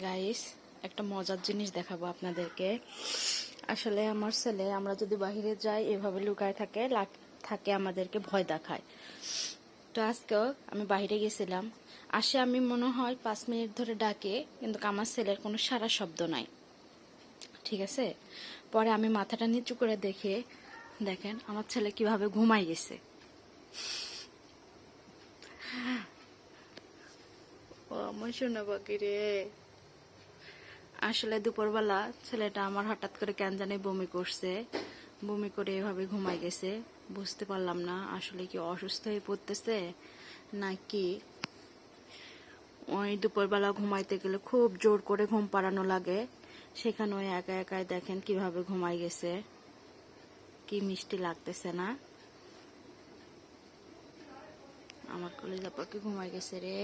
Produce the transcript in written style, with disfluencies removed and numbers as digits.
Guys, একটা মজার জিনিস দেখাবো আপনাদেরকে। আসলে আমার ছেলে, আমরা যদি বাইরে যাই এভাবে লুকায় থাকে আমাদেরকে ভয় দেখায়। তো আজকেও আমি বাইরে গেছিলাম, আসে আমি মনে হয় 5 মিনিট ধরে ডাকে, কিন্তু আমার ছেলের কোনো সারা শব্দ নাই। ঠিক আছে, পরে আমি মাথাটা নিচু করে দেখেন আমার ছেলে কিভাবে ঘুমাই গেছে। ও আমার সোনা পাখি রে। আসলে দুপুরবেলা ছেলেটা আমার হঠাৎ করে কেন জানি বমি করছে, বমি করে এভাবে ঘুমাই গেছে। বুঝতে পারলাম না আসলে কি অসুস্থ হয়ে পড়তেছে নাকি। ওই দুপুরবেলা ঘুমাইতে গেলে খুব জোর করে ঘুম পাড়ানো লাগে, সেখানে ওই একা একাই দেখেন কিভাবে ঘুমাই গেছে। কি মিষ্টি লাগতেছে না? আমার কলিজা পাখি ঘুমাই গেছে রে।